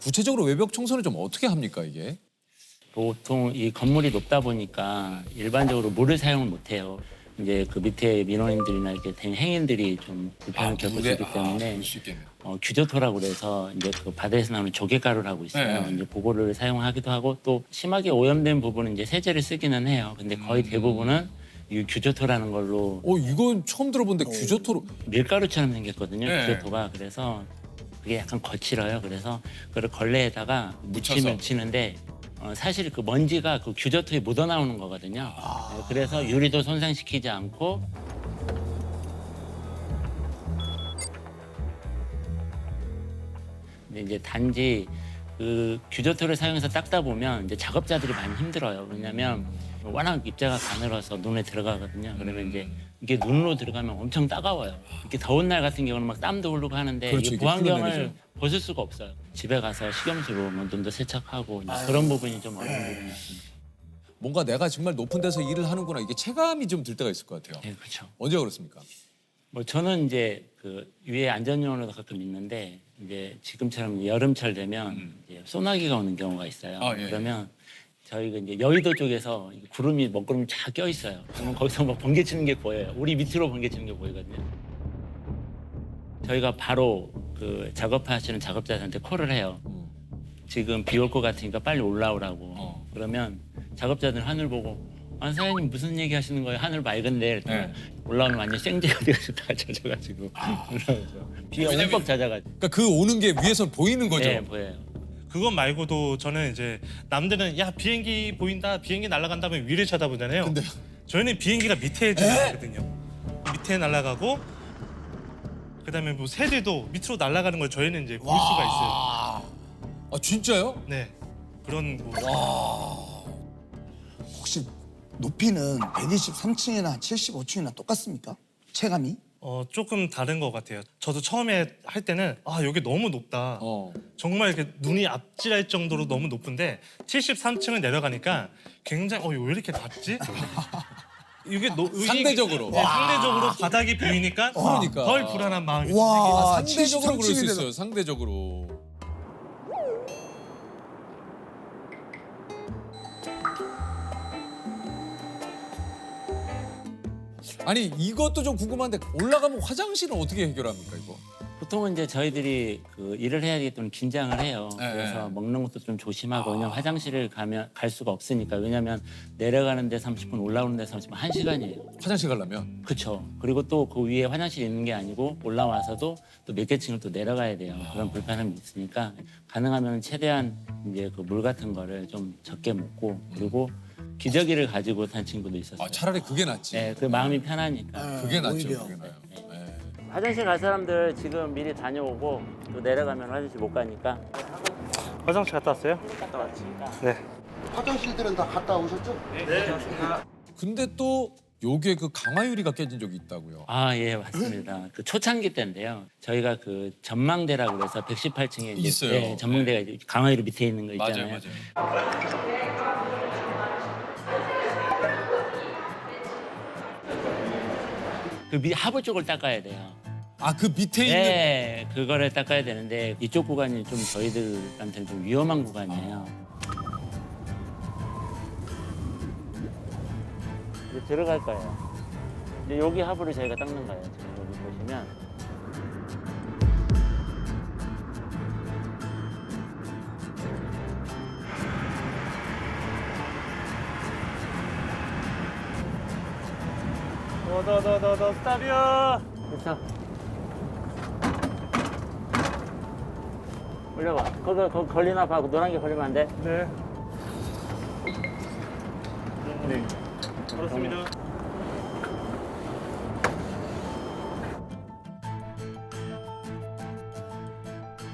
구체적으로 외벽 청소는 좀 어떻게 합니까 이게? 보통 이 건물이 높다 보니까 일반적으로 물을 사용을 못 해요. 이제 그 밑에 민원인들이나 이렇게 된 행인들이 좀 불편을 겪을 수 있기 때문에 그럴 수 있겠네요. 규조토라고 그래서 이제 그 바다에서 나오는 조개가루를 하고 있어요. 네. 이제 그거를 사용하기도 하고 또 심하게 오염된 부분은 이제 세제를 쓰기는 해요. 근데 거의 대부분은 이 규조토라는 걸로 이건 처음 들어본데 규조토로. 밀가루처럼 생겼거든요. 네. 규조토가. 그래서 그게 약간 거칠어요. 그래서 그걸 걸레에다가 묻힘을 치는데 사실 그 먼지가 그 규조토에 묻어 나오는 거거든요. 네, 그래서 유리도 손상시키지 않고 근데 이제 단지 그 규조토를 사용해서 닦다 보면 이제 작업자들이 많이 힘들어요. 왜냐하면 워낙 입자가 가늘어서 눈에 들어가거든요. 그러면 이제 이게 눈으로 들어가면 엄청 따가워요. 이렇게 더운 날 같은 경우는 막 땀도 흐르고 하는데 그렇죠, 이 이게 보안경을 흘러내리죠. 벗을 수가 없어요. 집에 가서 식염수로 뭐 눈도 세척하고 이제 그런 부분이 좀 어려운 부분이 있습니다. 뭔가 내가 정말 높은 데서 일을 하는구나 이게 체감이 좀 들 때가 있을 것 같아요. 네, 그렇죠. 언제 그렇습니까? 뭐 저는 이제 그 위에 안전요원으로 가끔 있는데 이제 지금처럼 여름철 되면 이제 소나기가 오는 경우가 있어요. 아, 예, 그러면 저희가 이제 여의도 쪽에서 구름이 먹구름이 쫙 껴 있어요. 그러면 거기서 막 번개 치는 게 보여요. 우리 밑으로 번개 치는 게 보이거든요. 저희가 바로 그 작업하시는 작업자들한테 콜을 해요. 지금 비 올 것 같으니까 빨리 올라오라고. 그러면 작업자들 하늘 보고 사장님 무슨 얘기 하시는 거예요? 하늘 맑은데 네. 올라오면 완전 생지가 돼가지고 다 젖어가지고 올라오죠. 비가 흠뻑 잦아가지고. 그러니까 그 오는 게 위에서 보이는 거죠. 네, 보여요. 그것 말고도 저는 이제 남들은 야 비행기 보인다, 비행기 날아간다면 위를 쳐다보잖아요. 근데 저희는 비행기가 밑에 지나가거든요. 밑에 날아가고 그다음에 뭐 새들도 밑으로 날아가는 걸 저희는 이제 볼 수가 있어요. 아 진짜요? 네, 그런 뭐 혹시 높이는 123층이나 75층이나 똑같습니까? 체감이? 조금 다른 것 같아요. 저도 처음에 할 때는 여기 너무 높다. 어. 정말 이렇게 눈이 앞질할 정도로 너무 높은데 73층을 내려가니까 굉장히 왜 이렇게 낮지? 이게 상대적으로. 네, 상대적으로 바닥이 보이니까 그러니까. 덜 불안한 마음이 와, 상대적으로 그럴 수 73층인데도 있어요. 상대적으로. 아니 이것도 좀 궁금한데 올라가면 화장실은 어떻게 해결합니까 이거? 보통은 이제 저희들이 그 일을 해야 되기 때문에 긴장을 해요. 네. 그래서 먹는 것도 좀 조심하고 왜냐면 화장실을 갈 수가 없으니까. 왜냐면 내려가는데 30분 올라오는데 30분 1시간이에요. 화장실 가려면 그렇죠. 그리고 또 그 위에 화장실이 있는 게 아니고 올라와서도 또 몇 개 층을 또 내려가야 돼요. 그런 불편함이 있으니까 가능하면 최대한 이제 그 물 같은 거를 좀 적게 먹고 그리고 기저귀를 가지고 탄 친구도 있었어요. 차라리 그게 낫지. 네, 그 마음이 편하니까. 그게 낫죠. 오히려. 그게 나요. 네. 화장실 갈 사람들 지금 미리 다녀오고 또 내려가면 화장실 못 가니까. 화장실 갔다 왔어요? 갔다 왔지. 네. 화장실들은 다 갔다 오셨죠? 근데 또 요게 그 강화유리가 깨진 적이 있다고요. 아, 예, 맞습니다. 그 초창기 때인데요. 저희가 그 전망대라고 그래서 118층에 있어요. 네, 전망대가 이제 강화유리 밑에 있는 거 있잖아요. 그 하부 쪽을 닦아야 돼요. 아 그 밑에 있는 네, 그거를 닦아야 되는데 이쪽 구간이 좀 저희들한테는 좀 위험한 구간이에요. 이제 들어갈 거예요. 이제 여기 하부를 저희가 닦는 거예요. 지금 여기 보시면. 더 스탑이요. 됐어. 올려봐. 거기 걸리나 봐. 노란 게 걸리면 안 돼. 네. 네. 그렇습니다.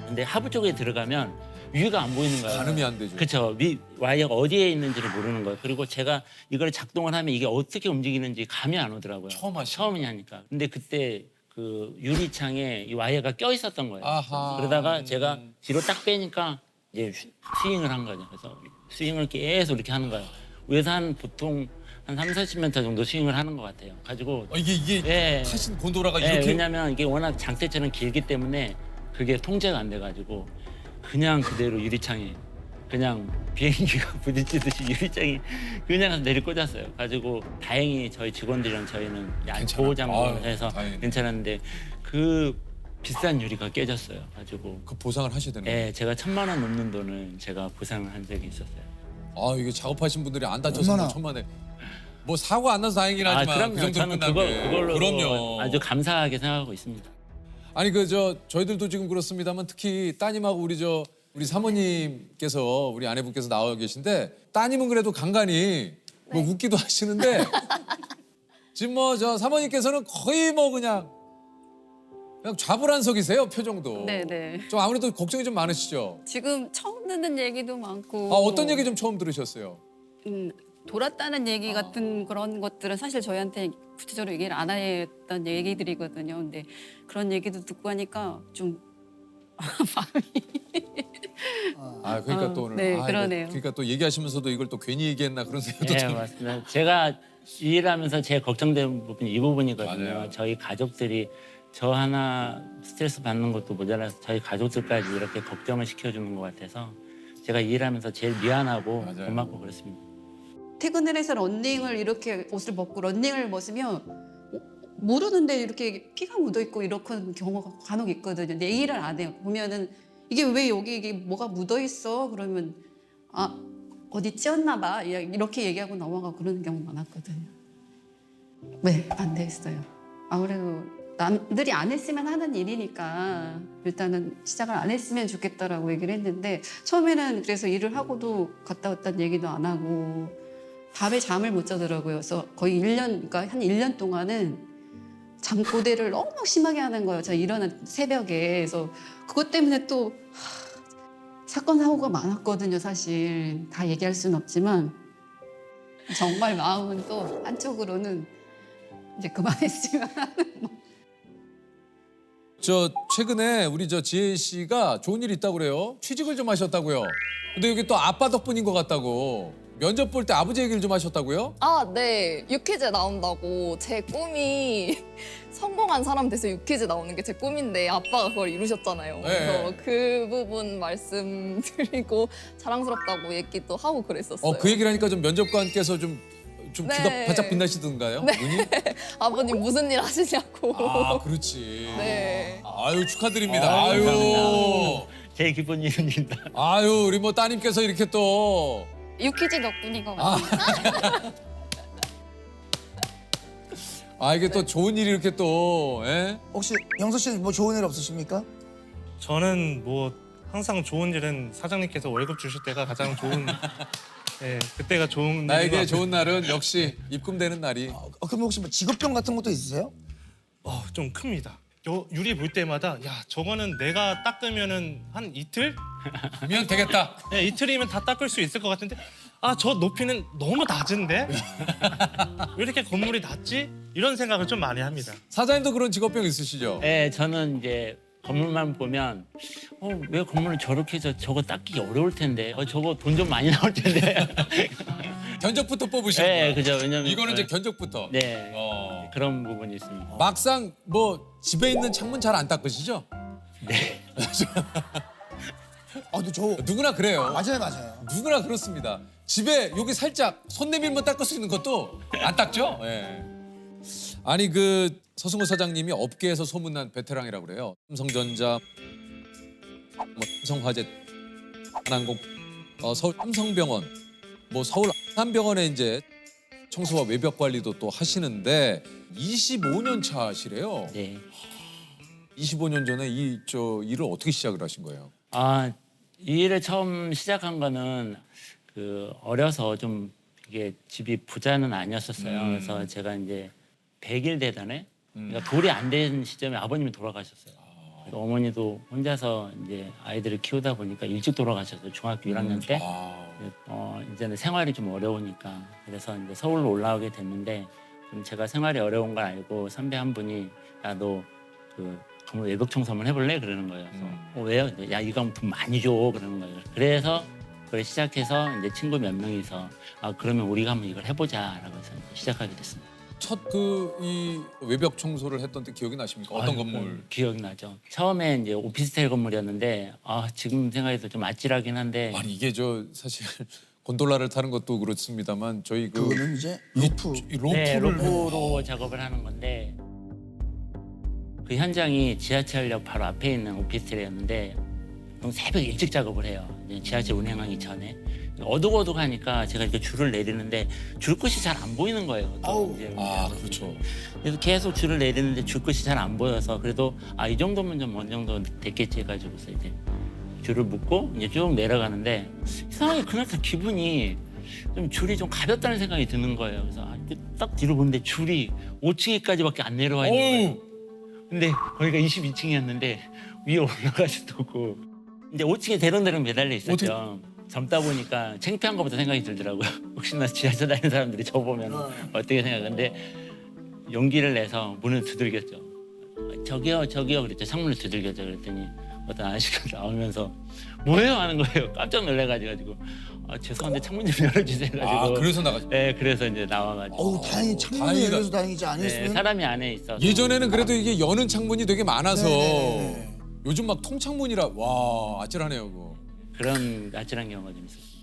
근데 하부 쪽에 들어가면 위가 안 보이는 거예요. 가늠이 안 되죠. 그렇죠. 위 와이어가 어디에 있는지를 모르는 거예요. 그리고 제가 이걸 작동을 하면 이게 어떻게 움직이는지 감이 안 오더라고요. 처음이 하니까. 근데 그때 그 유리창에 이 와이어가 껴 있었던 거예요. 아하. 그러다가 제가 뒤로 딱 빼니까 이제 스윙을 한 거죠. 그래서 스윙을 계속 이렇게 하는 거예요. 위에서 보통 한 30-40m 정도 스윙을 하는 것 같아요. 가지고 이게 예. 타신 곤도라가 예, 이렇게 왜냐면 이게 워낙 장대처럼 길기 때문에 그게 통제가 안 돼가지고 그냥 그대로 유리창에 그냥 비행기가 부딪히듯이 유리창이 그냥 내리 꽂았어요. 가지고 다행히 저희 직원들이랑 저희는 보호 장구를 해서 다행이네. 괜찮았는데 그 비싼 유리가 깨졌어요. 가지고 그 보상을 하셔야 되는 거예요. 예, 제가 1,000만 원 넘는 돈을 제가 보상을 한 적이 있었어요. 아 이게 작업하신 분들이 안 다쳐서 얼마나? 천만에 뭐 사고 안 나서 다행이긴 하지만 그럼요. 그 정도 저는 끝난 게. 그걸로 그럼요. 아주 감사하게 생각하고 있습니다. 아니 저희들도 지금 그렇습니다만 특히 따님하고 우리 사모님께서 우리 아내분께서 나와 계신데 따님은 그래도 간간히 뭐 웃기도 하시는데 지금 뭐 저 사모님께서는 거의 뭐 그냥 좌불안석이세요 표정도. 네네. 좀 아무래도 걱정이 좀 많으시죠. 지금 처음 듣는 얘기도 많고. 어떤 얘기 좀 처음 들으셨어요? 돌았다는 얘기 같은 그런 것들은 사실 저희한테 구체적으로 얘기를 안 했던 얘기들이거든요. 근데 그런 얘기도 듣고 하니까 좀 아 그러니까 또 오늘 네, 이거 그러네요. 그러니까 또 얘기하시면서도 이걸 또 괜히 얘기했나 그런 생각도 네, 좀. 맞습니다. 제가 일하면서 제일 걱정되는 부분이 이 부분이거든요. 맞아요. 저희 가족들이 저 하나 스트레스 받는 것도 모자라서 저희 가족들까지 이렇게 걱정을 시켜주는 것 같아서 제가 일하면서 제일 미안하고 맞아요. 고맙고 그렇습니다. 퇴근을 해서 런닝을 이렇게 옷을 벗고 런닝을 벗으면 모르는데 이렇게 피가 묻어 있고 이렇게 경우가 간혹 있거든요. 근데 얘기를 안 해요. 보면은 이게 왜 여기 이게 뭐가 묻어 있어? 그러면 아 어디 찧었나 봐. 이렇게 얘기하고 넘어가고 그러는 경우 많았거든요. 네, 반대했어요. 아무래도 남들이 안 했으면 하는 일이니까 일단은 시작을 안 했으면 좋겠다라고 얘기를 했는데 처음에는 그래서 일을 하고도 갔다 왔다는 얘기도 안 하고 밤에 잠을 못 자더라고요. 그래서 거의 1년, 그러니까 한 1년 동안은 잠꼬대를 너무 심하게 하는 거예요. 제가 일어난 새벽에. 그래서 그것 때문에 또 사건 사고가 많았거든요. 사실 다 얘기할 수는 없지만 정말 마음은 또 한쪽으로는 이제 그만했으면 하는. 저 최근에 우리 저 지혜 씨가 좋은 일 있다고 그래요. 취직을 좀 하셨다고요. 근데 여기 또 아빠 덕분인 것 같다고. 면접 볼 때 아버지 얘기를 좀 하셨다고요? 아, 네. 유퀴즈 나온다고 제 꿈이 성공한 사람 돼서 유퀴즈 나오는 게 제 꿈인데 아빠가 그걸 이루셨잖아요. 그래서 그 부분 말씀드리고 자랑스럽다고 얘기도 하고 그랬었어요. 그 얘기를 하니까 좀 면접관께서 좀 귀가 네. 바짝 빛나시던가요? 네. 눈이? 아버님 무슨 일 하시냐고. 아, 그렇지. 네. 아유, 축하드립니다. 아유. 감사합니다. 제 기쁜 일입니다. 아유, 우리 뭐 따님께서 이렇게 또 유퀴즈 덕분인 것 같아요. 이게 또 좋은 일이 이렇게 또 예? 혹시 영서 씨는 뭐 좋은 일 없으십니까? 저는 뭐 항상 좋은 일은 사장님께서 월급 주실 때가 가장 좋은 예, 그때가 좋은 나에게 일인 것 좋은 날은 역시 입금되는 날이. 그럼 혹시 뭐 직업병 같은 것도 있으세요? 좀 큽니다. 유리 볼 때마다 야 저거는 내가 닦으면은 한 이틀? 면 되겠다. 네, 이틀이면 다 닦을 수 있을 것 같은데 저 높이는 너무 낮은데 왜 이렇게 건물이 낮지? 이런 생각을 좀 많이 합니다. 사장님도 그런 직업병 있으시죠? 네, 저는 이제 건물만 보면 왜 건물을 저렇게 저거 닦기 어려울 텐데 저거 돈 좀 많이 나올 텐데. 견적부터 뽑으시는 네, 거예요. 그죠. 왜냐면 이거는 이제 견적부터. 네, 어. 그런 부분이 있습니다. 막상 뭐 집에 있는 창문 잘 안 닦으시죠? 네. 근데 저 누구나 그래요. 맞아요. 누구나 그렇습니다. 집에 여기 살짝 손 내밀면 닦을 수 있는 것도 안 닦죠? 예. 아니 그 서승호 사장님이 업계에서 소문난 베테랑이라고 그래요. 삼성전자, 뭐 삼성화재, 한항공, 서울 삼성병원, 뭐 서울 한병원에 이제 청소와 외벽 관리도 또 하시는데 25년 차시래요. 네. 25년 전에 일을 어떻게 시작을 하신 거예요? 이 일을 처음 시작한 거는 어려서 좀 이게 집이 부자는 아니었었어요. 그래서 제가 이제 100일 되던에 그러니까 돌이 안 된 시점에 아버님이 돌아가셨어요. 그래서 어머니도 혼자서 이제 아이들을 키우다 보니까 일찍 돌아가셔서 중학교 1학년 때 이제는 생활이 좀 어려우니까 그래서 이제 서울로 올라오게 됐는데 좀 제가 생활이 어려운 걸 알고 선배 한 분이 야 너 건물 외벽 청소 한번 해볼래? 그러는 거예요. 그래서 왜요? 야 이거 하면 돈 많이 줘 그러는 거예요. 그래서 그걸 시작해서 이제 친구 몇 명이서 그러면 우리가 한번 이걸 해보자라고 해서 시작하게 됐습니다. 첫 그 이 외벽 청소를 했던 때 기억이 나십니까? 어떤 건물? 기억이 나죠. 처음에 이제 오피스텔 건물이었는데 지금 생각해도 좀 아찔하긴 한데 아니 이게 저 사실 곤돌라를 타는 것도 그렇습니다만 저희 그 그거는 이제 로프. 이 로프를 네, 로프로 작업을 하는 건데 그 현장이 지하철역 바로 앞에 있는 오피스텔이었는데 새벽 일찍 작업을 해요. 이제 지하철 운행하기 전에 어둑어둑하니까 제가 이렇게 줄을 내리는데 줄 끝이 잘 안 보이는 거예요. 또 아우. 이제 그렇죠. 그래서 계속 줄을 내리는데 줄 끝이 잘 안 보여서 그래도 이 정도면 좀 어느 정도 됐겠지 해가지고서 이제 줄을 묶고 이제 쭉 내려가는데 이상하게 그날따라 기분이 좀 줄이 좀 가볍다는 생각이 드는 거예요. 그래서 이렇게 딱 뒤로 보는데 줄이 5층에까지밖에 안 내려와 있는 거예요. 근데 거기가 22층이었는데 위에 올라가지도 이제 5층에 대롱대롱 매달려 있었죠. 젊다 보니까 창피한 것부터 생각이 들더라고요. 혹시나 지하철 다니는 사람들이 저 보면 어떻게 생각하는데 용기를 내서 문을 두들겼죠. 저기요 그랬죠. 창문을 두들겼죠. 그랬더니 어떤 아저씨가 나오면서 뭐예요 하는 거예요. 깜짝 놀래가지고 죄송한데 창문 좀 열어주세요 해가지고 그래서 나가죠. 네, 그래서 이제 나와가지고 어우 다행히 창문이 다행이다. 열려서 다행이지 네, 아니었으면. 사람이 안에 있어서 예전에는 그래도 이게 여는 창문이 되게 많아서 네. 요즘 막 통창문이라 와 아찔하네요 그거. 그런 아찔한 경우가 좀 있었어요.